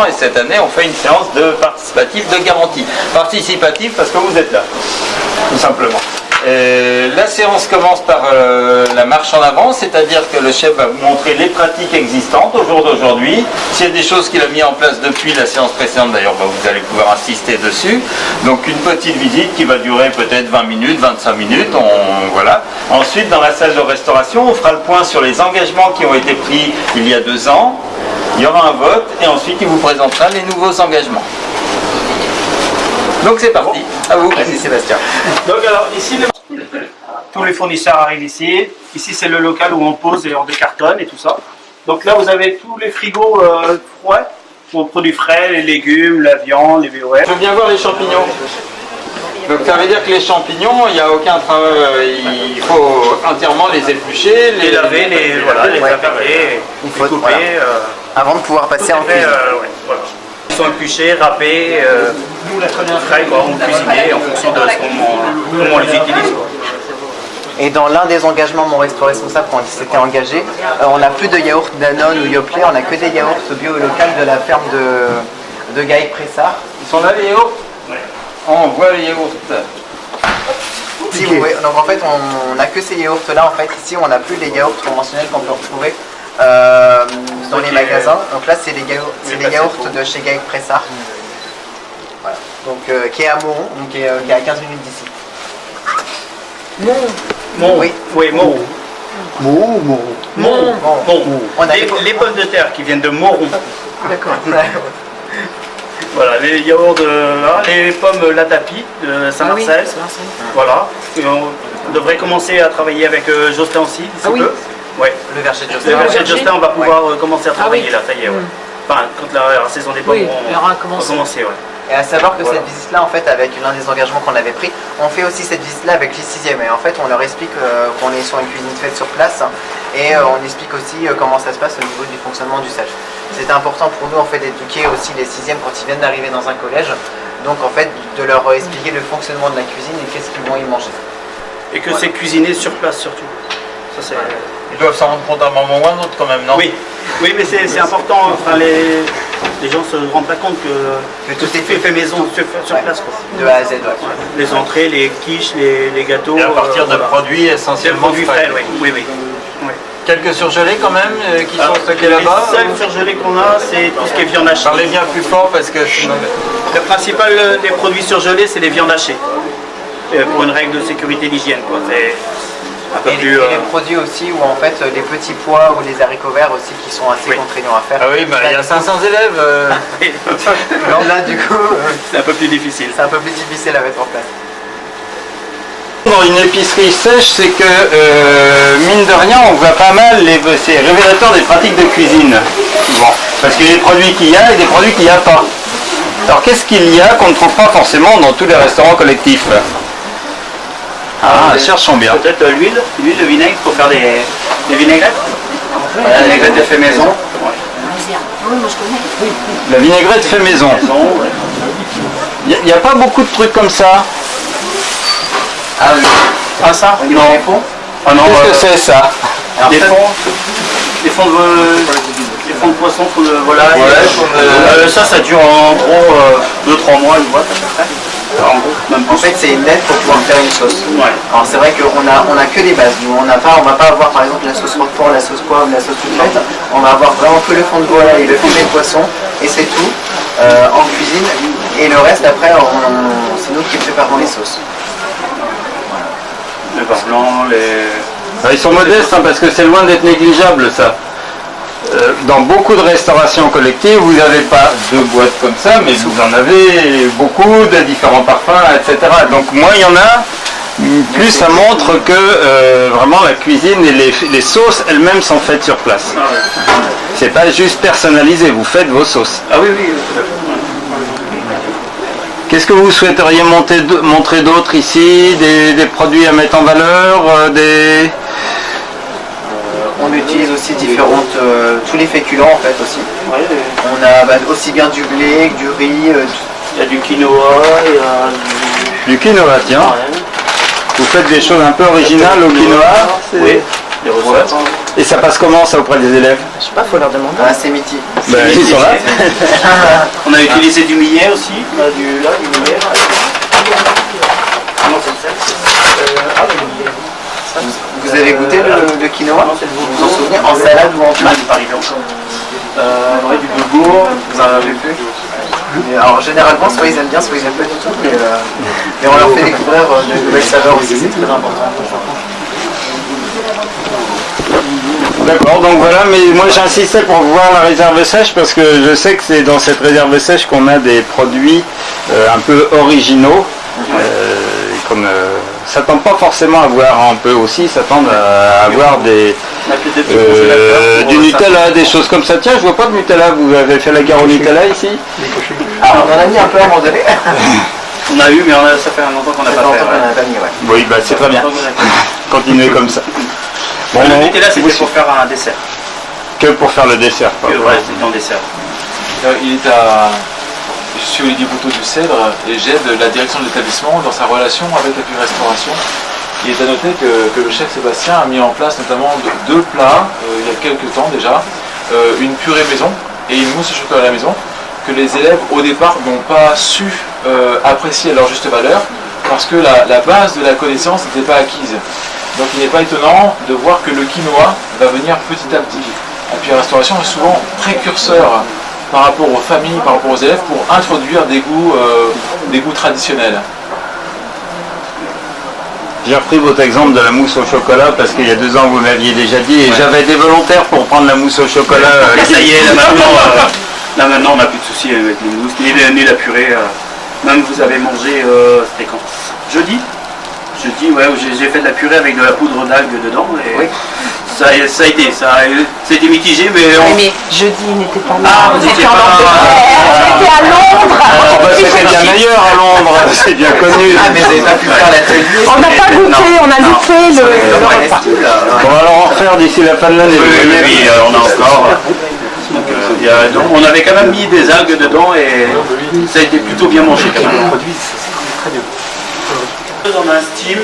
et cette année on fait une séance de participatif de garantie. Participatif parce que vous êtes là, tout simplement. La séance commence par la marche en avant, c'est-à-dire que le chef va vous montrer les pratiques existantes au jour d'aujourd'hui. S'il y a des choses qu'il a mis en place depuis la séance précédente, d'ailleurs, vous allez pouvoir insister dessus. Donc une petite visite qui va durer peut-être 20 minutes, 25 minutes. Voilà. Ensuite, dans la salle de restauration, on fera le point sur les engagements qui ont été pris il y a 2 ans. Il y aura un vote et ensuite il vous présentera les nouveaux engagements. Donc c'est parti, à vous. Merci Sébastien. Donc alors ici, tous les fournisseurs arrivent ici. Ici c'est le local où on pose et on décartonne et tout ça. Donc là vous avez tous les frigos froids pour produits frais, les légumes, la viande, les VOF. Je veux bien voir les champignons. Donc ça veut dire que les champignons, il n'y a aucun travail, il faut entièrement les éplucher, les laver, les préparer, il faut les couper. Voilà. Avant de pouvoir passer en cuisine. Voilà. Ils sont épluchés, râpés, frais, on cuisinés en fonction de comment on les utilise. Et dans l'un des engagements Mon Resto Responsable, quand il s'était engagé, on n'a plus de yaourt Danone ou Yoplait, on n'a que des yaourts bio locaux de la ferme de Gaël Pressard. Ils sont là les yaourts? Oui. On voit les yaourts. Si vous voyez, donc en fait on n'a que ces yaourts là, en fait ici on n'a plus les yaourts conventionnels qu'on peut retrouver dans les magasins. Donc là c'est les yaourts de chez Gaël Pressard. Voilà. Donc qui est à Moron, donc qui est à 15 minutes d'ici. Oui. Moron. Moron. Les pommes de terre qui viennent de Moron. D'accord. Voilà, les yaourts les pommes Latapi de Saint-Marcel. Voilà. Et on devrait commencer à travailler avec Jocelyn aussi d'ici peu. Ouais. Le verger de Jocelyn. Le verger de Jocelyn, on va pouvoir commencer à travailler là, ça y est. Enfin, quand la saison des pommes va commencer. Et à savoir que cette visite-là, en fait, avec l'un des engagements qu'on avait pris, on fait aussi cette visite-là avec les 6e. Et en fait, on leur explique qu'on est sur une cuisine faite sur place et on explique aussi comment ça se passe au niveau du fonctionnement du SAGE. C'était important pour nous, en fait, d'éduquer aussi les 6e quand ils viennent d'arriver dans un collège. Donc, en fait, de leur expliquer le fonctionnement de la cuisine et qu'est-ce qu'ils vont y manger. Et que c'est cuisiné sur place surtout. Ça, ils doivent s'en rendre compte à un moment ou à un autre quand même, non? Oui, mais c'est important. Enfin, les gens ne se rendent pas compte que tout est fait maison sur place. Quoi. De A à Z. Les entrées, les quiches, les gâteaux. Et à partir de produits essentiellement frais. Oui. Quelques surgelés quand même qui sont stockés là-bas. Les seuls surgelés qu'on a, c'est tout ce qui est viande hachée. Parlez bien plus fort parce que le principal des produits surgelés, c'est les viandes hachées. Pour une règle de sécurité d'hygiène. Et les produits aussi où en fait les petits pois ou les haricots verts aussi qui sont assez contraignants à faire. Ah oui, il y a 500 élèves. Non, là du coup c'est un peu plus difficile. C'est un peu plus difficile à mettre en place. Dans une épicerie sèche, c'est que mine de rien, on voit pas mal, c'est révélateur des pratiques de cuisine. Souvent. Parce qu'il y a des produits qu'il y a et des produits qu'il n'y a pas. Alors qu'est-ce qu'il y a qu'on ne trouve pas forcément dans tous les restaurants collectifs? Cherchons bien. Peut-être l'huile, le vinaigre pour faire des vinaigrettes. La vinaigrette fait maison. La vinaigrette fait maison. Il n'y a pas beaucoup de trucs comme ça. Ça Non. Les fonds. Qu'est-ce que c'est ça? Des fonds de poisson, fonds de volaille. Ça dure en gros 2-3 mois, une boîte à peu près. En fait, c'est une aide pour pouvoir faire une sauce. Alors c'est vrai qu'on a que des bases. Nous, on va pas avoir par exemple la sauce roquefort, la sauce poivre, la sauce toute faite. On va avoir vraiment que le fond de volaille et le fumet de poisson et c'est tout en cuisine. Et le reste après, c'est nous qui préparons les sauces. Le beurre blanc, Ils sont modestes parce que c'est loin d'être négligeable ça. Dans beaucoup de restaurations collectives, vous n'avez pas 2 boîtes comme ça, mais vous en avez beaucoup de différents parfums, etc. Donc moins il y en a, plus ça montre que vraiment la cuisine et les sauces elles-mêmes sont faites sur place. C'est pas juste personnalisé, vous faites vos sauces. Ah oui. Qu'est-ce que vous souhaiteriez montrer d'autres ici? Des produits à mettre en valeur, On utilise aussi tous les féculents en fait aussi. On a aussi bien du blé que du riz. Il y a du quinoa, il y a du quinoa, tiens. Vous faites des choses un peu originales au quinoa. Oui, des recettes. Et ça passe comment ça auprès des élèves? Je sais pas, faut leur demander. Ah, c'est mitigé. Ben, ils sont là. On a utilisé du millet aussi. On a du millet. Non, c'est ça. Vous avez goûté le quinoa? Non, c'est le Vous vous en souvenez? En salade ou en plat? pas arrivé encore. Ouais, du boulgour. Vous en avez plus? Alors généralement, soit ils aiment bien, soit ils n'aiment pas du tout. Mais on leur fait découvrir de nouvelles saveurs aussi, c'est très important. D'accord, donc voilà, mais moi j'insistais pour voir la réserve sèche parce que je sais que c'est dans cette réserve sèche qu'on a des produits un peu originaux. Qu'on ne s'attend pas forcément à voir, on peut aussi s'attendre à avoir du Nutella, des choses comme ça. Tiens, je vois pas de Nutella, vous avez fait la guerre au Nutella ici? Ah, on en a mis un peu à un moment donné. On a eu, mais ça fait longtemps qu'on n'a pas fait. On n'a pas mis, ouais. Oui, bah c'est très bien. Continuez comme ça. Bon, Le non, Nutella, c'était vous- pour faire un dessert. que pour faire le dessert. Pas Ouais, c'était un dessert. Je suis Olivier Bouteau du Cèdre et j'aide la direction de l'établissement dans sa relation avec la Curie Restauration. Il est à noter que le chef Sébastien a mis en place notamment deux plats il y a quelques temps déjà, une purée maison et une mousse au chocolat à la maison, que les élèves au départ n'ont pas su apprécier à leur juste valeur parce que la base de la connaissance n'était pas acquise. Donc il n'est pas étonnant de voir que le quinoa va venir petit à petit. La Curie Restauration est souvent précurseur par rapport aux familles, par rapport aux élèves, pour introduire des goûts traditionnels. J'ai repris votre exemple de la mousse au chocolat parce qu'il y a 2 ans vous m'aviez déjà dit et j'avais des volontaires pour prendre la mousse au chocolat. Ça y est, là maintenant on n'a plus de soucis avec les mousses, ni la purée. Même vous avez mangé, c'était quand? Jeudi, ouais, où j'ai fait de la purée avec de la poudre d'algues dedans. Et Oui. ça a été mitigé, mais Oui, mais jeudi, il n'était pas là. Ah, vous étiez pas là. J'étais à Londres. Oh, bah, c'était bien meilleur à Londres, c'est bien connu. Ah, mais vous n'avez pas pu faire l'atelier. On n'a pas goûté, on a loupé le repas. On va alors en refaire d'ici la fin de l'année. Oui, on a encore. Donc, on avait quand même mis des algues dedans et ça a été plutôt bien mangé quand même. On a un steam,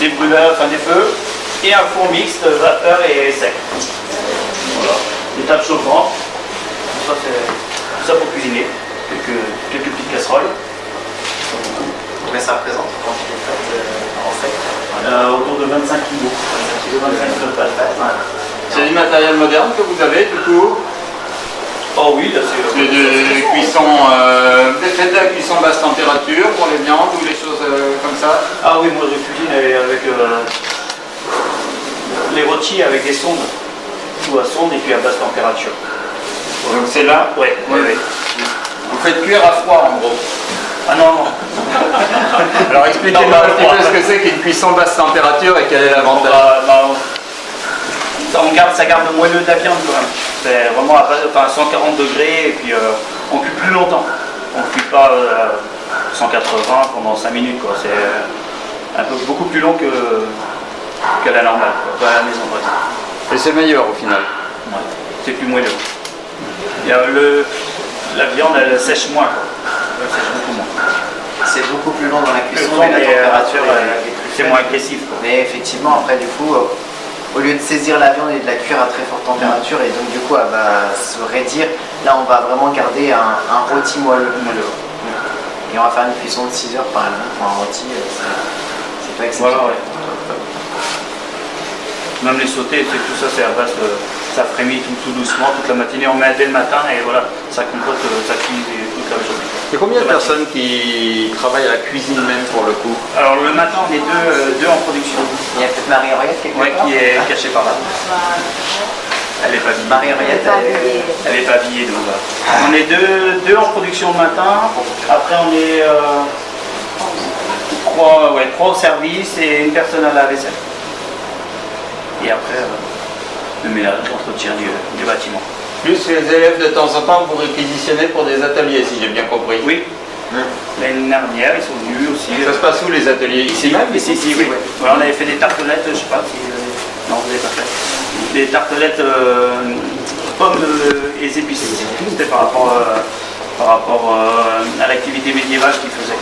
des brûleurs, enfin des feux, et un four mixte, vapeur et sec. Voilà. Des tables chauffantes. Ça c'est ça pour cuisiner. Quelques petites casseroles. Mais ça représente quand il est fait en sec. Autour de 25 kg. 25 kg de pâte. C'est du matériel moderne que vous avez du coup? Oh oui, là c'est. C'est de cuisson, faites de la cuisson basse température pour les viandes ou les choses comme ça? Ah oui, moi je cuisine avec les rôtis avec des sondes. Tout à sonde et puis à basse température. Donc c'est là? Oui. Vous faites cuire à froid en gros. Ah non. Alors expliquez-moi un petit peu ce que c'est qu'une cuisson basse température et quel est l'avantage? Ça garde le moelleux de la viande quand même. C'est vraiment à 140 degrés et puis on cuit plus longtemps. On ne cuit pas 180 pendant 5 minutes. C'est beaucoup plus long que la normale, à la maison. Et c'est meilleur au final. Ouais. C'est plus moelleux. La viande elle sèche moins. Elle sèche beaucoup moins. C'est beaucoup plus long dans la cuisson, Mais mais la température c'est moins agressif. Mais effectivement, après, du coup, au lieu de saisir la viande et de la cuire à très forte température, et donc du coup, elle va se raidir, là, on va vraiment garder un rôti moelleux. Et on va faire une cuisson de 6 heures par exemple. Pour un rôti, c'est pas exceptionnel. Voilà, ouais. Même les sautés, tout ça, c'est à base de. Ça frémit tout doucement toute la matinée. On met dès le matin et voilà, ça compote, ça cuit toute la journée. C'est combien de personnes qui travaillent à la cuisine même pour le coup? Alors le matin, on est deux en production. Il y a peut-être Marie-Henriette quelque Ouais, part. qui est cachée par là. Elle est pas habillée. Marie-Henriette, Elle est pas habillée, donc voilà. On est deux en production le matin. Après, on est trois au service et une personne à la vaisselle. Et après, le ménage, l'entretien du bâtiment. Plus les élèves de temps en temps vous réquisitionnez pour des ateliers si j'ai bien compris. Oui. L'année dernière, ils sont venus aussi. Ça se passe où les ateliers? Ici même? Ici, oui. Voilà, on avait fait des tartelettes, je sais pas si. Non, vous n'avez pas fait. Des tartelettes pommes et épices. C'était par rapport à l'activité médiévale qu'ils faisaient.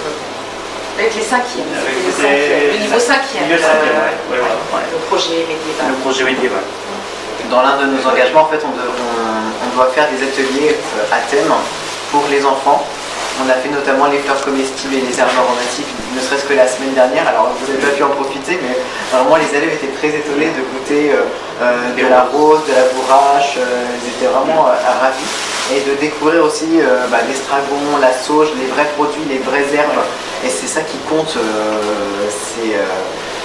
Avec les cinquièmes. C'était Le niveau cinquième. Le niveau cinquième, ouais, voilà. Le projet médiéval. Le projet médiéval. dans l'un de nos engagements, en fait, on doit faire des ateliers à thème pour les enfants. On a fait notamment les fleurs comestibles et les herbes aromatiques, ne serait-ce que la semaine dernière. Alors vous n'avez pas pu en profiter, mais vraiment les élèves étaient très étonnés de goûter de la rose, de la bourrache. Ils étaient vraiment ravis. Et de découvrir aussi l'estragon, la sauge, les vrais produits, les vraies herbes. Et c'est ça qui compte,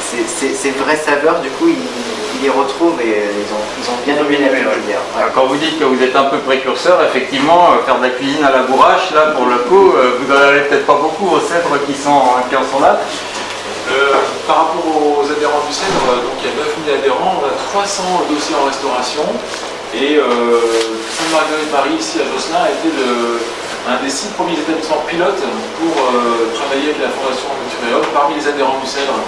ces vraies saveurs. Du coup, ils les retrouvent et ils ont bien aimé la cuisine. Alors, quand vous dites que vous êtes un peu précurseur, effectivement, faire de la cuisine à la bourrache, là pour le coup, vous n'en avez peut-être pas beaucoup aux cèdres qui en sont là. Par rapport aux adhérents du Cèdre, donc il y a 9000 adhérents, on a 300 dossiers en restauration et Sainte-Marguerite-Marie ici à Josselin a été un des 6 premiers établissements pilotes pour travailler avec la Fondation Culturéum parmi les adhérents du Cèdre.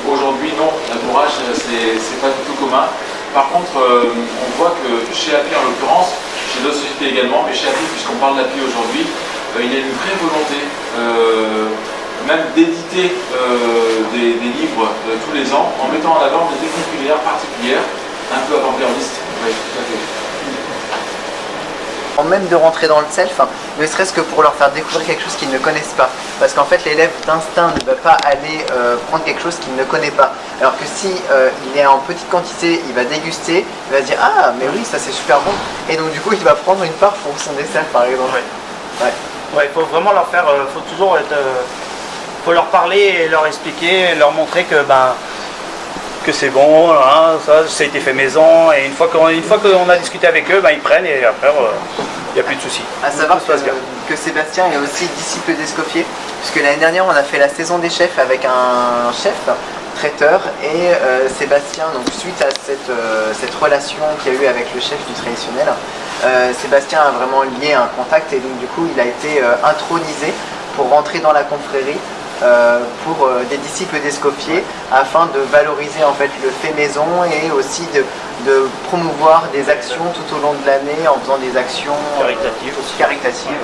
Aujourd'hui, non, la bourrache, c'est pas du tout commun. Par contre, on voit que chez API en l'occurrence, chez d'autres sociétés également, mais chez API, puisqu'on parle d'API aujourd'hui, il y a une vraie volonté même d'éditer des livres tous les ans en mettant en avant des techniques culinaires particulières, un peu avant-gardistes. Oui, tout à fait. Même de rentrer dans le self, ne serait-ce que pour leur faire découvrir quelque chose qu'ils ne connaissent pas. Parce qu'en fait, l'élève d'instinct ne va pas aller prendre quelque chose qu'il ne connaît pas. Alors que si il est en petite quantité, il va déguster, il va se dire « Ah, mais oui, ça c'est super bon ». Et donc du coup, il va prendre une part pour son dessert, par exemple. Ouais, il faut vraiment leur faire, faut toujours être... faut leur parler et leur expliquer, leur montrer que c'est bon, hein, ça a été fait maison, et une fois qu'on a discuté avec eux, ils prennent et après il n'y a plus de soucis. À savoir que Sébastien est aussi disciple d'Escoffier, puisque l'année dernière on a fait la saison des chefs avec un chef traiteur et Sébastien, donc suite à cette relation qu'il y a eu avec le chef du traditionnel, Sébastien a vraiment lié un contact et donc du coup il a été intronisé pour rentrer dans la confrérie. Pour des disciples d'Escoffier afin de valoriser en fait le fait maison et aussi de promouvoir des actions tout au long de l'année en faisant des actions caritatives.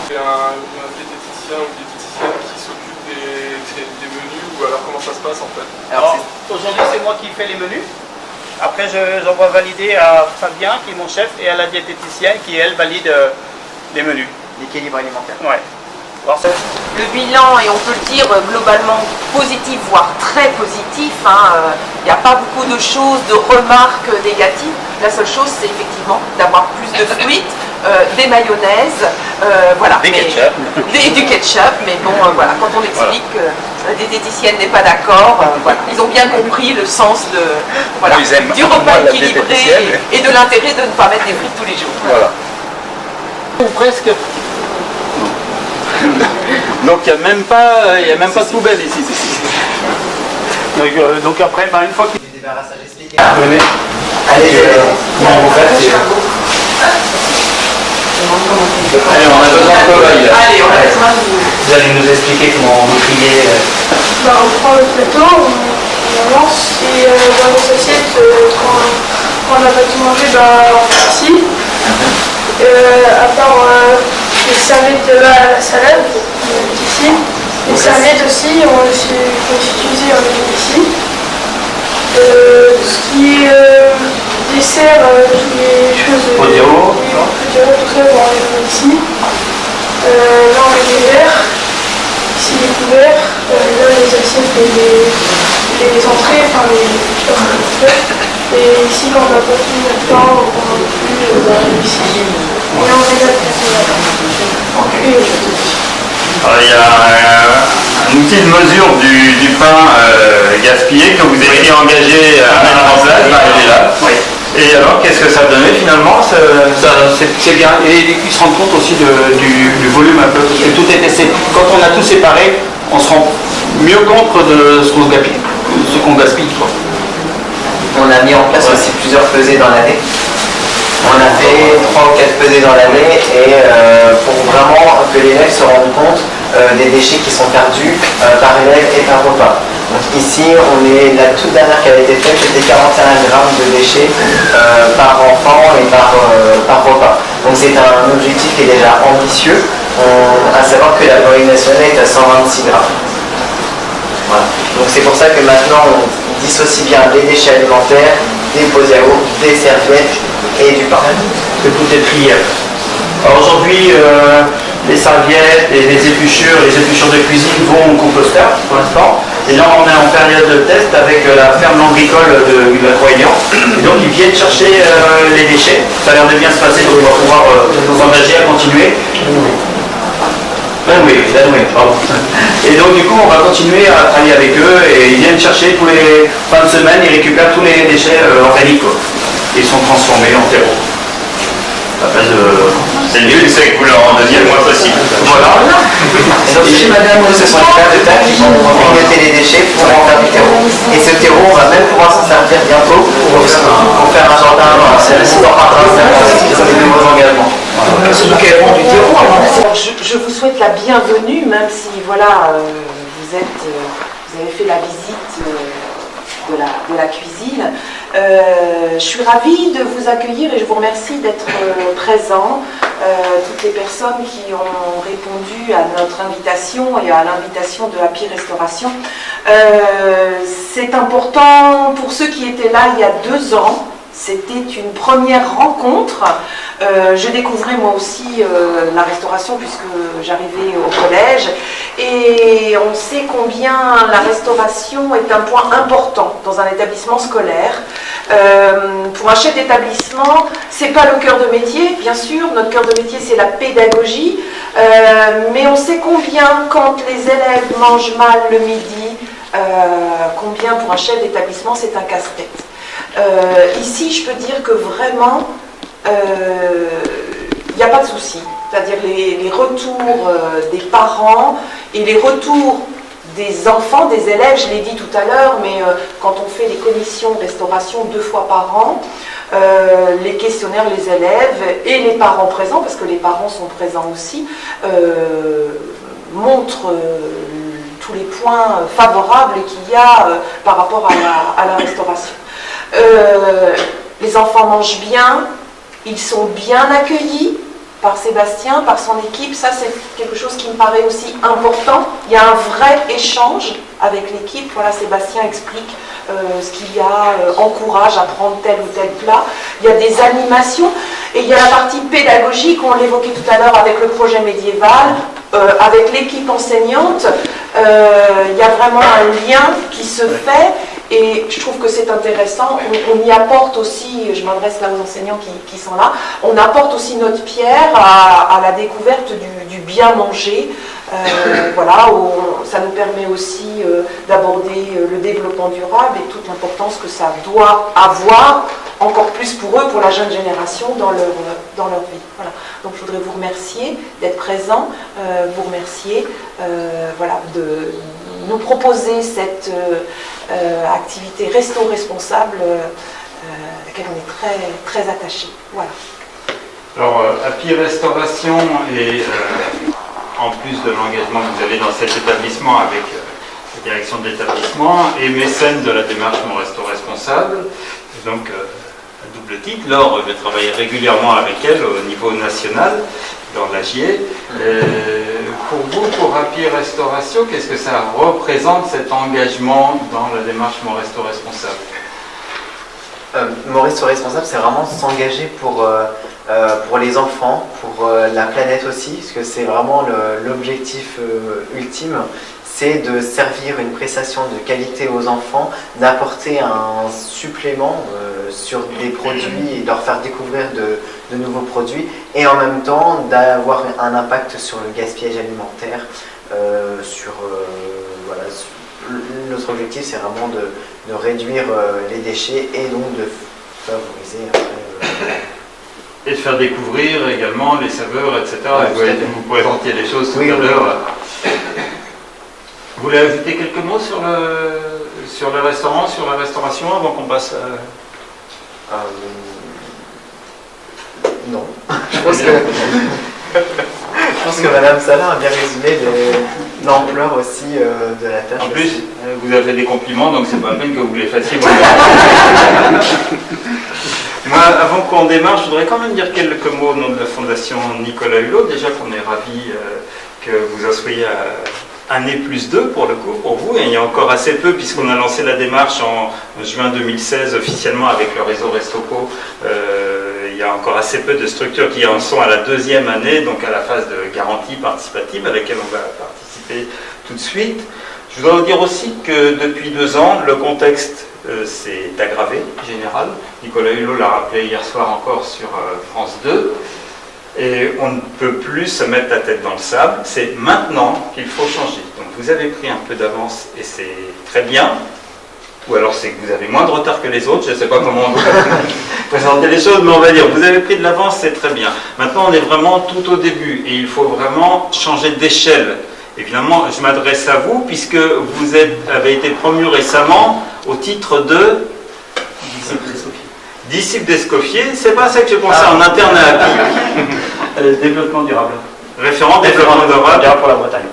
Il y a un diététicien ou diététicienne qui s'occupe des menus ou alors comment ça se passe en fait? Alors aujourd'hui c'est moi qui fais les menus. Après j'envoie valider à Fabien qui est mon chef et à la diététicienne qui elle valide les menus. L'équilibre alimentaire. Ouais. Le bilan, et on peut le dire globalement positif, voire très positif, il n'y a pas beaucoup de choses, de remarques négatives. La seule chose, c'est effectivement d'avoir plus de fruits, des mayonnaises, voilà. Du ketchup, mais bon, voilà, quand on explique que la diététicienne n'est pas d'accord, voilà. Ils ont bien compris le sens du repas équilibré et de l'intérêt de ne pas mettre des frites tous les jours. Voilà. Ou presque. Donc il n'y a même pas de poubelle ici. Donc après, une fois qu'il Du débarrassage expliqué. venez. Allez, Allez, on a besoin de cobayes. Allez, on a besoin de vous. vous allez nous expliquer comment vous triez. On prend le plateau, on lance et dans les assiettes, quand on n'a pas tout mangé, on fait ici. À part les serviettes de la salade, on met ici. Les serviettes aussi, on les utilise, on les met ici. Ce qui est dessert, toutes les choses. Podio, tout ça, on les met ici. Là, on met les verres. Ici, les couverts. Là, les assiettes et les entrées, enfin les. Et ici, quand on n'a pas tout le temps, on n'a plus ici. Et là, on regarde Alors, il y a un outil de mesure du pain gaspillé que vous étiez engagé à mettre en place. Il est là. Oui. Et alors, qu'est-ce que ça a donné finalement? C'est bien. Et ils se rendent compte aussi du volume un peu. Parce que tout est quand on a tout séparé, on se rend mieux compte de ce qu'on gaspille. Quoi. On a mis en place aussi plusieurs pesées dans l'année. On a fait 3 ou 4 pesées dans l'année et pour vraiment que l'élève se rende compte des déchets qui sont perdus par élève et par repas. Donc ici, la toute dernière qui avait été faite, c'était 41 grammes de déchets par enfant et par repas. Donc c'est un objectif qui est déjà ambitieux, à savoir que la moyenne nationale est à 126 grammes. Voilà. Donc c'est pour ça que maintenant on dissocie bien les déchets alimentaires, des pots yaourts, des serviettes et du pain. Que tout est trié. Alors aujourd'hui, les serviettes et les épluchures de cuisine vont au composteur pour l'instant. Et là, on est en période de test avec la ferme Lambricole de la Croix-Aignan. Et donc, ils viennent chercher les déchets. Ça a l'air de bien se passer, donc on va pouvoir s'engager à continuer. Pardon. Et donc, du coup, on va continuer à travailler avec eux et ils viennent chercher tous les fins de semaine, ils récupèrent tous les déchets organiques. Ils sont transformés en terreau. C'est le but, c'est que vous leur en donniez le moins possible. Voilà. Et donc chez Madame, ce sont les pères de terre qui vont grignoter les déchets pour en faire du terreau. Et ce terreau, on va même pouvoir s'en servir bientôt pour faire un jardin. On en parlera sur les nouveaux engagements. C'est du terreau. Je vous souhaite la bienvenue, même si voilà, vous avez fait la visite de la cuisine. Je suis ravie de vous accueillir et je vous remercie d'être présents. Toutes les personnes qui ont répondu à notre invitation et à l'invitation de Happy Restauration. C'est important pour ceux qui étaient là il y a 2 ans. C'était une première rencontre. Je découvrais moi aussi la restauration puisque j'arrivais au collège et on sait combien la restauration est un point important dans un établissement scolaire. Pour un chef d'établissement, c'est pas le cœur de métier, bien sûr, notre cœur de métier c'est la pédagogie, mais on sait combien quand les élèves mangent mal le midi, combien pour un chef d'établissement c'est un casse-tête. Ici, je peux dire que vraiment, il n'y a pas de souci. C'est-à-dire les retours des parents et les retours des enfants, des élèves, je l'ai dit tout à l'heure, mais quand on fait les commissions restauration 2 fois par an, les questionnaires, les élèves et les parents présents, parce que les parents sont présents aussi, montrent tous les points favorables qu'il y a par rapport à la restauration. Les enfants mangent bien, ils sont bien accueillis par Sébastien, par son équipe. Ça, c'est quelque chose qui me paraît aussi important. Il y a un vrai échange avec l'équipe. Voilà, Sébastien explique ce qu'il y a, encourage à prendre tel ou tel plat. Il y a des animations et il y a la partie pédagogique, on l'évoquait tout à l'heure avec le projet médiéval, avec l'équipe enseignante. Il y a vraiment un lien qui se fait. Et je trouve que c'est intéressant, on y apporte aussi, je m'adresse là aux enseignants qui sont là, on apporte aussi notre pierre à la découverte du bien manger. Voilà, ça nous permet aussi d'aborder le développement durable et toute l'importance que ça doit avoir, encore plus pour eux, pour la jeune génération dans leur vie. Voilà. Donc je voudrais vous remercier d'être présents, vous remercier voilà, de nous proposer cette activité Resto Responsable à laquelle on est très, très attachés. Voilà. Alors, Happy Restauration et en plus de l'engagement que vous avez dans cet établissement avec la direction de l'établissement et mécène de la démarche Mon Resto Responsable, donc à double titre, Laure va travailler régulièrement avec elle au niveau national dans l'AGIE. Pour vous, pour Happy Restauration, qu'est-ce que ça représente cet engagement dans la démarche Mon Resto Responsable? Mon Resto Responsable, c'est vraiment s'engager pour les enfants, pour la planète aussi, parce que c'est vraiment l'objectif ultime, c'est de servir une prestation de qualité aux enfants, d'apporter un supplément sur des produits et de leur faire découvrir de nouveaux produits, et en même temps d'avoir un impact sur le gaspillage alimentaire, voilà, notre objectif c'est vraiment de réduire les déchets et donc de favoriser après, et de faire découvrir également les saveurs, etc. Ouais, vous présentiez les choses tout oui, à oui, l'heure. Vous voulez ajouter quelques mots sur le restaurant, sur la restauration avant qu'on passe à... Non. Je pense que Madame Salin a bien résumé l'ampleur aussi de la tâche. En plus, vous avez des compliments, donc c'est pas la peine que vous les fassiez. Moi, avant qu'on démarre, je voudrais quand même dire quelques mots au nom de la Fondation Nicolas Hulot. Déjà qu'on est ravis que vous en soyez année plus 2 pour le coup, pour vous, et il y a encore assez peu puisqu'on a lancé la démarche en juin 2016 officiellement avec le réseau Restoco. Il y a encore assez peu de structures qui en sont à la 2e année, donc à la phase de garantie participative à laquelle on va participer tout de suite. Je voudrais vous dire aussi que depuis 2 ans, le contexte s'est aggravé, général. Nicolas Hulot l'a rappelé hier soir encore sur France 2. Et on ne peut plus se mettre la tête dans le sable. C'est maintenant qu'il faut changer. Donc vous avez pris un peu d'avance et c'est très bien. Ou alors c'est que vous avez moins de retard que les autres. Je ne sais pas comment on doit présenter les choses, mais on va dire vous avez pris de l'avance, c'est très bien. Maintenant on est vraiment tout au début et il faut vraiment changer d'échelle. Évidemment, je m'adresse à vous puisque vous avez été promu récemment au titre de disciple d'Escoffier. C'est pas ça que je pensais en interne à API. Développement durable. Référent développement durable pour la Bretagne.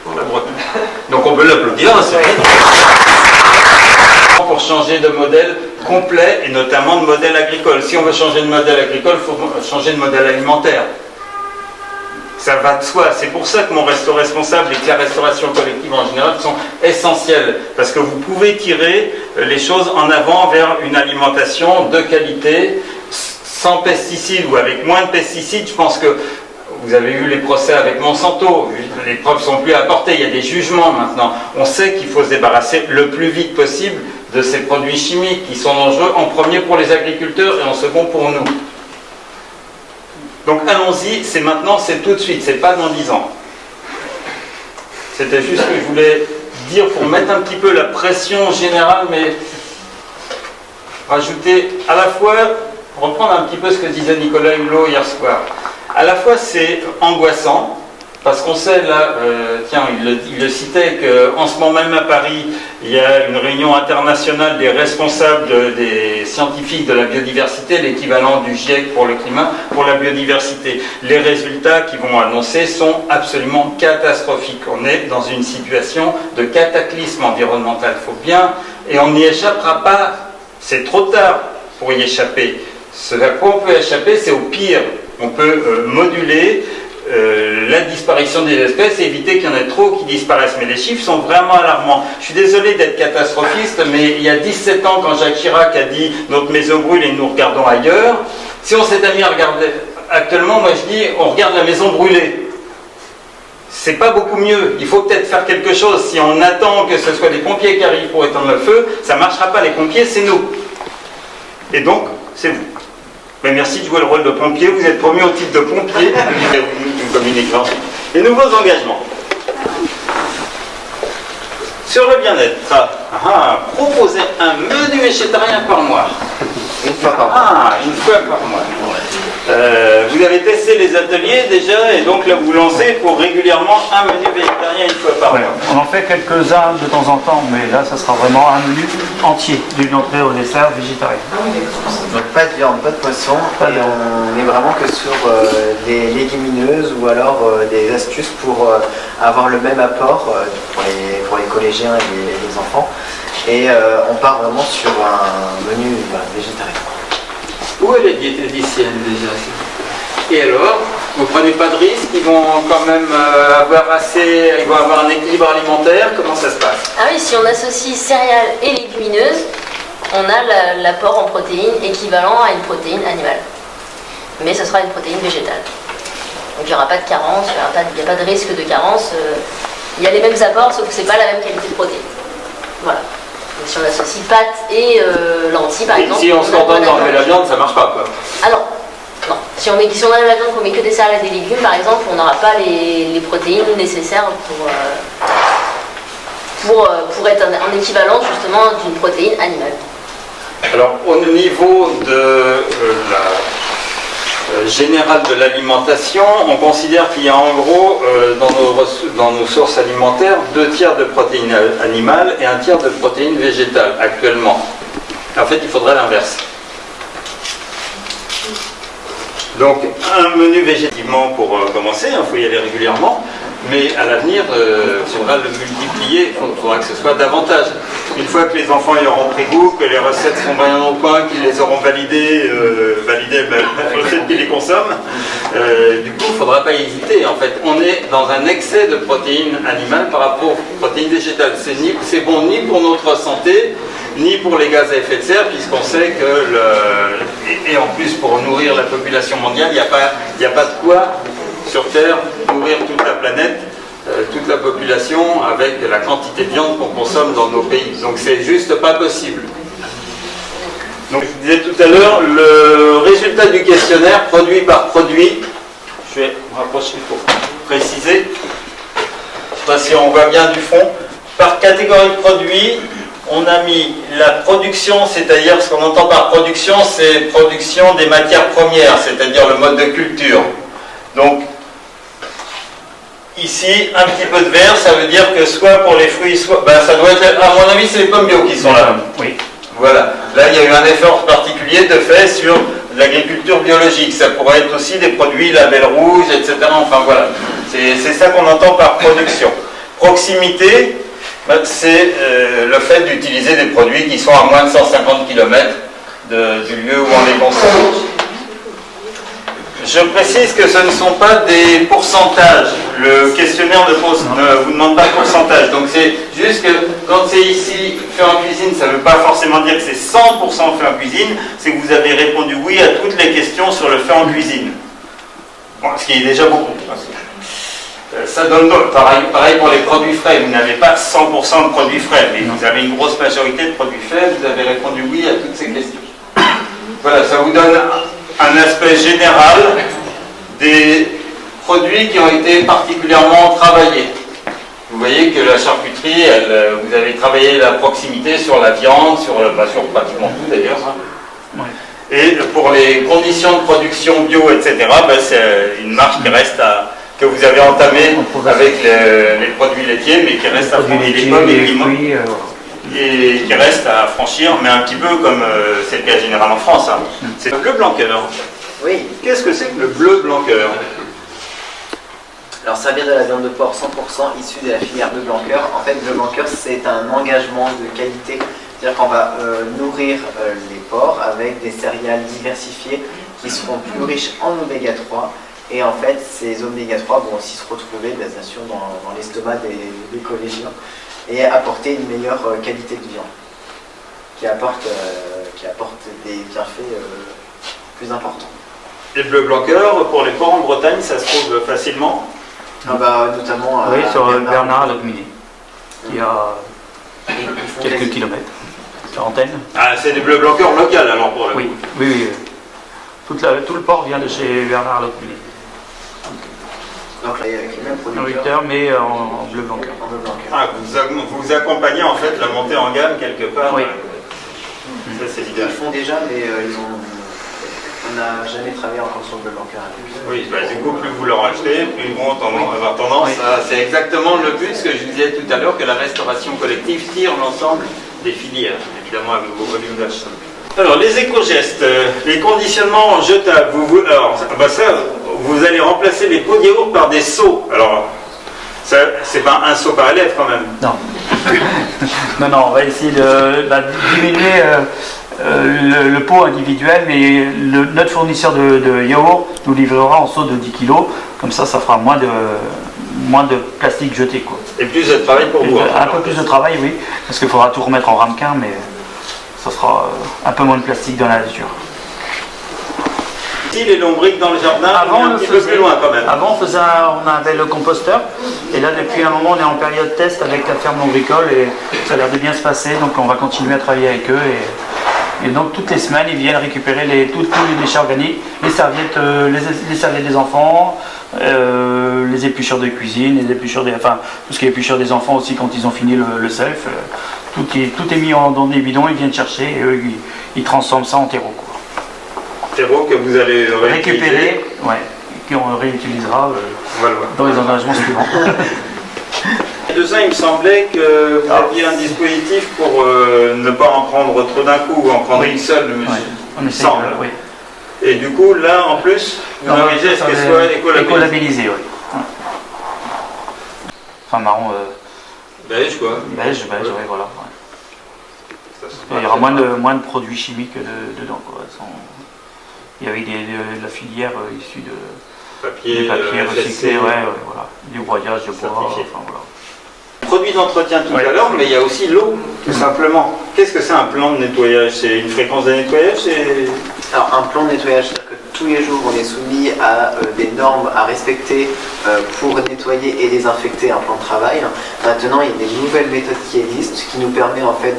Pour la Bretagne. Donc on peut l'applaudir. Pour changer de modèle complet et notamment de modèle agricole. Si on veut changer de modèle agricole, il faut changer de modèle alimentaire. Ça va de soi. C'est pour ça que mon resto responsable et que la restauration collective en général sont essentielles. Parce que vous pouvez tirer les choses en avant vers une alimentation de qualité, sans pesticides ou avec moins de pesticides. Je pense que vous avez eu les procès avec Monsanto. Les preuves ne sont plus apportées. Il y a des jugements maintenant. On sait qu'il faut se débarrasser le plus vite possible de ces produits chimiques qui sont dangereux, en premier pour les agriculteurs et en second pour nous. Donc allons-y, c'est maintenant, c'est tout de suite, c'est pas dans 10 ans. C'était juste ce que je voulais dire pour mettre un petit peu la pression générale, mais rajouter à la fois, reprendre un petit peu ce que disait Nicolas Hulot hier soir. À la fois c'est angoissant, parce qu'on sait là, tiens, il le citait, qu'en ce moment même à Paris, il y a une réunion internationale des responsables des scientifiques de la biodiversité, l'équivalent du GIEC pour le climat, pour la biodiversité. Les résultats qu'ils vont annoncer sont absolument catastrophiques. On est dans une situation de cataclysme environnemental, il faut bien, et on n'y échappera pas, c'est trop tard pour y échapper. Ce à quoi on peut échapper, c'est au pire. On peut moduler la disparition des espèces et éviter qu'il y en ait trop qui disparaissent. Mais les chiffres sont vraiment alarmants. Je suis désolé d'être catastrophiste, mais il y a 17 ans, quand Jacques Chirac a dit « notre maison brûle et nous regardons ailleurs », si on s'est mis à regarder actuellement, moi je dis « on regarde la maison brûlée ». C'est pas beaucoup mieux. Il faut peut-être faire quelque chose. Si on attend que ce soit les pompiers qui arrivent pour éteindre le feu, ça ne marchera pas. Les pompiers, c'est nous. Et donc, c'est vous. Mais merci de jouer le rôle de pompier. Vous êtes promu au titre de pompier. Vous communiquez. Les nouveaux engagements. Sur le bien-être, proposer un menu végétarien par mois. Une fois par mois. Une fois par mois. Vous avez testé les ateliers déjà et donc là vous lancez pour régulièrement un menu végétarien une fois par mois. On en fait quelques-uns de temps en temps, mais là ça sera vraiment un menu entier, d'une entrée au dessert végétarien. Donc pas de viande, pas de poisson, et on est vraiment que sur des légumineuses ou alors des astuces pour avoir le même apport pour les collégiens et les enfants. Et on part vraiment sur un menu végétarien. Où est la diététicienne déjà? Et alors, vous prenez pas de risques? Ils vont quand même ils vont avoir un équilibre alimentaire? Comment ça se passe? Ah oui, si on associe céréales et légumineuses, on a l'apport en protéines équivalent à une protéine animale. Mais ce sera une protéine végétale. Donc il n'y aura pas de carence, il n'y a pas de risque de carence. Il y a les mêmes apports, sauf que ce n'est pas la même qualité de protéine. Voilà. Donc si on associe pâtes et lentilles par exemple. Si on se contente d'enlever la viande, ça marche pas quoi. Ah non. Non. Si on enlève la viande, qu'on met que des céréales et des légumes par exemple, on n'aura pas les protéines nécessaires pour être en équivalent justement d'une protéine animale. Alors au niveau de général de l'alimentation, on considère qu'il y a en gros dans nos sources alimentaires 2/3 de protéines animales et 1/3 de protéines végétales actuellement. En fait, il faudrait l'inverse. Donc un menu végétalement pour commencer, il faut y aller régulièrement, mais à l'avenir, il faudra le multiplier, il faudra que ce soit davantage. Une fois que les enfants y auront pris goût, que les recettes seront bien au point, qu'ils les auront validées, la recette qui les consomment. Du coup, il ne faudra pas hésiter. En fait, on est dans un excès de protéines animales par rapport aux protéines végétales. C'est bon ni pour notre santé, ni pour les gaz à effet de serre, puisqu'on sait que, et en plus pour nourrir la population mondiale, il n'y a pas de quoi sur Terre nourrir toute la planète, toute la population avec la quantité de viande qu'on consomme dans nos pays. Donc c'est juste pas possible. Donc je disais tout à l'heure, le résultat du questionnaire, produit par produit, je vais me rapprocher pour préciser, je ne sais pas si on voit bien du fond, par catégorie de produits, on a mis la production, c'est-à-dire ce qu'on entend par production, c'est production des matières premières, c'est-à-dire le mode de culture. Donc ici, un petit peu de vert, ça veut dire que soit pour les fruits, soit... Ben, ça doit être, à mon avis, c'est les pommes bio qui sont là. Oui. Voilà. Là, il y a eu un effort particulier de fait sur l'agriculture biologique. Ça pourrait être aussi des produits label rouge, etc. Enfin, voilà. C'est ça qu'on entend par production. Proximité, ben, c'est le fait d'utiliser des produits qui sont à moins de 150 km du lieu où on les consomme. Je précise que ce ne sont pas des pourcentages. Le questionnaire ne vous demande pas de pourcentage. Donc c'est juste que quand c'est ici fait en cuisine, ça ne veut pas forcément dire que c'est 100% fait en cuisine. C'est que vous avez répondu oui à toutes les questions sur le fait en cuisine. Bon, ce qui est déjà beaucoup. Ça donne donc, pareil pour les produits frais. Vous n'avez pas 100% de produits frais, mais vous avez une grosse majorité de produits frais. Vous avez répondu oui à toutes ces questions. Voilà, ça vous donne un aspect général des produits qui ont été particulièrement travaillés. Vous voyez que la charcuterie, vous avez travaillé la proximité sur la viande, sur pratiquement tout d'ailleurs. Hein. Ouais. Et pour les conditions de production bio, etc., ben c'est une marche qui reste que vous avez entamée avec les produits laitiers, mais qui reste à franchir, les pommes et qui reste à franchir, mais un petit peu comme c'est le cas général en France. Hein. C'est le bleu blanc cœur. Oui. Qu'est-ce que c'est que le bleu blanc cœur? Alors ça vient de la viande de porc 100% issue de la filière bleu blanc cœur. En fait, bleu blanc cœur, c'est un engagement de qualité. C'est-à-dire qu'on va nourrir les porcs avec des céréales diversifiées qui seront plus riches en oméga 3. Et en fait, ces oméga 3 vont aussi se retrouver, bien sûr, dans l'estomac des collégiens et apporter une meilleure qualité de viande qui apporte des bienfaits plus importants. Et le bleu blanc cœur, pour les porcs en Bretagne, ça se trouve facilement? Notamment oui, sur Bernard à Locminé, qui a quelques kilomètres, quarantaine. Ah, c'est des bleus blancs cœur locaux alors pour le coup. Oui. Tout le porc vient de chez Bernard à Locminé. Donc là, il y a les mêmes producteurs, mais en bleu blanc cœur. Ah, vous accompagnez en fait la montée en gamme quelque part. Oui. Ça, c'est l'idéal. Ils font déjà, mais on n'a jamais travaillé encore sur le bleu blanc cœur. Oui, bah, du coup, plus vous leur achetez, plus ils vont avoir tendance. C'est exactement le but, ce que je disais tout à l'heure, que la restauration collective tire l'ensemble des filières, évidemment avec vos volumes d'achat. Alors, les éco-gestes, les conditionnements jetables. Vous allez remplacer les pots de yaourt par des seaux. Alors, c'est pas un seau par élève quand même. Non. non, on va essayer de diminuer le pot individuel, mais notre fournisseur de yaourt nous livrera en seau de 10 kg. Comme ça fera moins de plastique jeté, quoi. Et plus de travail pour vous. Un peu plus de travail, oui, parce qu'il faudra tout remettre en ramequin, mais ça sera un peu moins de plastique dans la nature. Ici, les lombriques dans le jardin, avant, un petit peu plus loin quand même. Avant, on avait le composteur, et là, depuis un moment, on est en période test avec la ferme lombricole, et ça a l'air de bien se passer, donc on va continuer à travailler avec eux. Et donc, toutes les semaines, ils viennent récupérer tous les déchets organiques, les serviettes des enfants, les épluchures de cuisine, tout ce qui est épluchures des enfants aussi quand ils ont fini le self. Tout est mis dans des bidons, ils viennent chercher, et eux, ils transforment ça en terreau. Terreau que vous allez récupérer, et qu'on réutilisera dans les engagements suivants. De ça, il me semblait que vous aviez un dispositif pour ne pas en prendre trop d'un coup, ou en prendre une seule, on essaie de, Et du coup, là, en plus, vous envisagez ce qu'elle soit écolabellisée, oui. Enfin, marron... beige, quoi. Beige, oui, voilà. Ouais. Il y aura moins de produits chimiques dedans, quoi. il y avait de la filière issue de Papier, des papiers FSC, recyclés, voilà, du broyage de bois, certifié. enfin voilà. Produit d'entretien tout Ouais. à l'heure, mais il y a aussi l'eau, tout simplement. Qu'est-ce que c'est un plan de nettoyage? C'est une fréquence de nettoyage? Alors un plan de nettoyage, c'est-à-dire que tous les jours on est soumis à des normes à respecter pour nettoyer et désinfecter un plan de travail. Maintenant il y a des nouvelles méthodes qui existent qui nous permettent en fait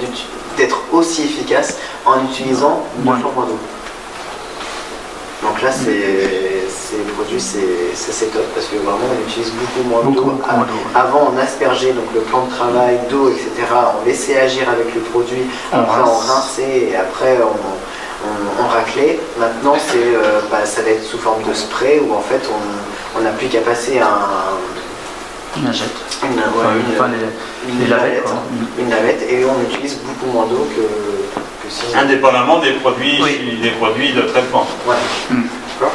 d'être aussi efficace en utilisant moins d'eau. Donc là les produits c'est top parce que vraiment on utilise beaucoup moins d'eau. Avant on aspergeait donc le plan de travail d'eau etc. On laissait agir avec le produit, après on rinçait et après on raclait. Maintenant ça va être sous forme de spray où en fait on n'a plus qu'à passer Une nagette. Une navette et on utilise beaucoup moins d'eau que si... Indépendamment des produits, Oui. des produits de traitement. Ouais. D'accord.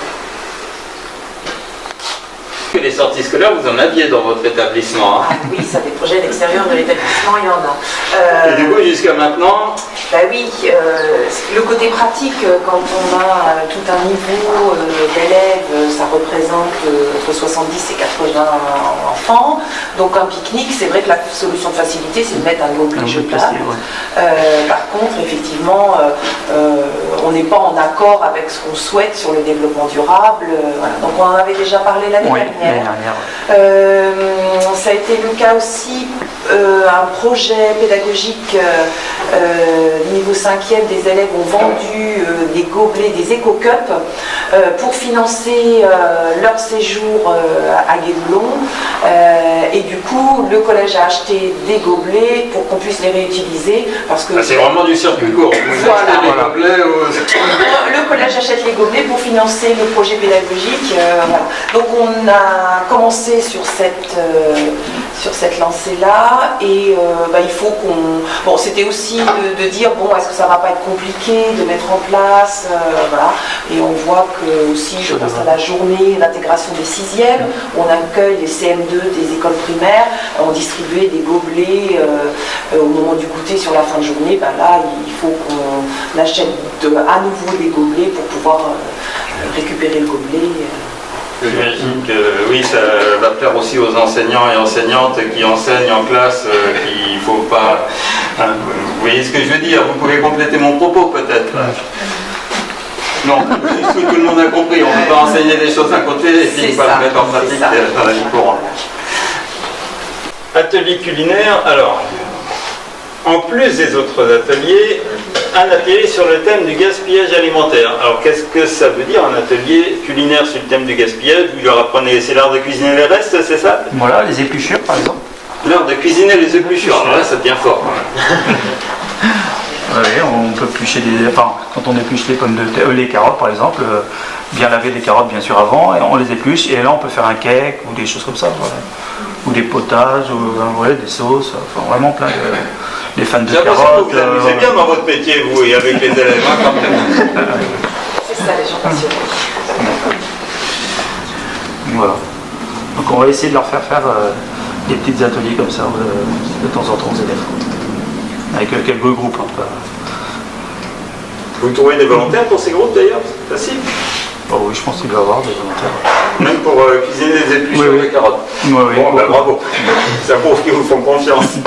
Les sorties scolaires, vous en aviez dans votre établissement. Ah oui, ça, des projets d'extérieur de l'établissement, il y en a. Et du coup, jusqu'à maintenant, Bah oui, le côté pratique, quand on a tout un niveau d'élèves, ça représente entre 70 et 80 enfants. Donc un pique-nique, c'est vrai que la solution de facilité, c'est de mettre un gobelet jetable. Par contre, effectivement, on n'est pas en accord avec ce qu'on souhaite sur le développement durable. Voilà. Donc on en avait déjà parlé l'année dernière. Ça a été le cas aussi, un projet pédagogique niveau 5e, des élèves ont vendu des gobelets, des éco-cups pour financer leur séjour à Guédoulon. Et du coup, le collège a acheté des gobelets pour qu'on puisse les réutiliser. Parce que c'est vraiment du circuit court. Vous achetez des gobelets le collège achète les gobelets pour financer le projet pédagogique. Voilà. Donc on a commencé sur cette lancée-là et il faut qu'on... Bon, c'était aussi de dire, bon, est-ce que ça va pas être compliqué de mettre en place, voilà. Et on voit que aussi, je pense à la journée d'intégration des 6e, où on accueille les CM2 des écoles primaires, on distribuait des gobelets au moment du goûter sur la fin de journée. Ben là, il faut qu'on achète à nouveau des gobelets pour pouvoir récupérer le gobelet. J'imagine que oui, ça va plaire aussi aux enseignants et enseignantes qui enseignent en classe, qu'il ne faut pas... Hein, vous voyez ce que je veux dire? Vous pouvez compléter mon propos peut-être. Non, tout le monde a compris, on ne peut pas enseigner des choses d'un côté et puis pas mettre en pratique dans la vie courante. Atelier culinaire, alors, en plus des autres ateliers, un atelier sur le thème du gaspillage alimentaire. Alors qu'est-ce que ça veut dire un atelier culinaire sur le thème du gaspillage? Vous leur apprenez, c'est l'art de cuisiner les restes, c'est ça? Voilà, les épluchures par exemple. L'art de cuisiner les épluchures, alors là ça devient fort. Oui, on peut éplucher quand on épluche les pommes de terre, les carottes par exemple, bien laver les carottes bien sûr avant, et on les épluche, et là on peut faire un cake ou des choses comme ça, voilà. Ou des potages, ou des sauces, enfin vraiment plein de... Les fans de J'ai l'impression carottes. que vous amusez bien dans votre métier, vous, et avec les élèves, hein, quand même. C'est ça, les gens passionnés. Voilà. Donc on va essayer de leur faire des petits ateliers comme ça de temps en temps aux élèves. Avec quelques groupes. Hein, Vous trouvez des volontaires pour ces groupes d'ailleurs? C'est facile. Oh oui, je pense qu'il va y avoir des volontaires. Même pour cuisiner des épluchures de carottes. Oui, Bon, ben, bravo. Ça prouve qu'ils vous font confiance.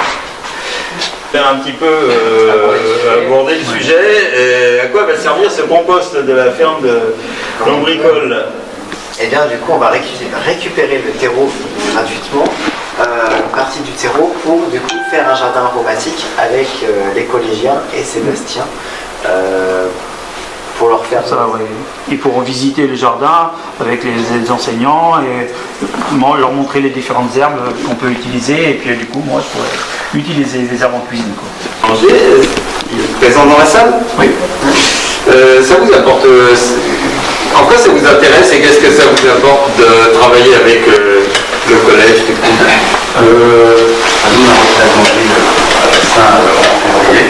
Faire un petit peu aborder le sujet. Et à quoi va servir ce compost de la ferme de Lombricole? Et bien du coup on va récupérer le terreau gratuitement, une partie du terreau pour du coup faire un jardin aromatique avec les collégiens et Sébastien pour leur faire ça. Ouais. Ils pourront visiter le jardin avec les enseignants et leur montrer les différentes herbes qu'on peut utiliser, et puis du coup moi je pourrais utiliser les herbes en cuisine. Angers, présent dans la salle? Oui. Ça vous apporte... En quoi ça vous intéresse et qu'est-ce que ça vous apporte de travailler avec le collège du coup? Nous, on a rentré à Angers en février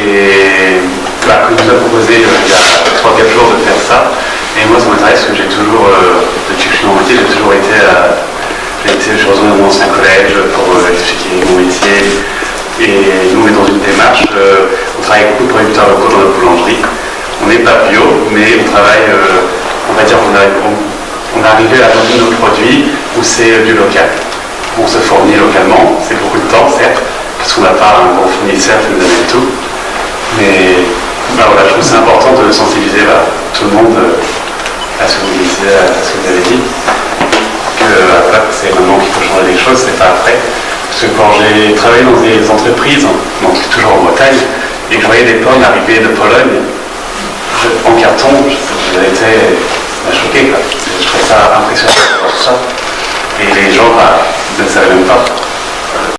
et on nous a proposé il y a 3-4 jours de faire ça. Et moi, ça m'intéresse parce que j'ai toujours, depuis que je suis dans mon métier, je rejoins mon ancien collège pour expliquer mon métier. Et nous, on est dans une démarche, on travaille avec beaucoup de producteurs locaux dans notre boulangerie. On n'est pas bio, mais on travaille, on va dire qu'on on est arrivé à la vente de nos produits où c'est du local. On se fournit localement, c'est beaucoup de temps certes, parce qu'on n'a pas un gros fournisseur qui nous amène tout, mais voilà, je trouve que c'est important de sensibiliser tout le monde à ce que vous disiez, à ce que vous avez dit, que c'est maintenant qu'il faut changer les choses, c'est pas après. Parce que quand j'ai travaillé dans des entreprises, donc toujours en Bretagne, et que je voyais des pommes arriver de Pologne en carton, ça m'a choqué, quoi. Je trouvais ça impressionnant de voir ça. Et les gens ne savaient même pas.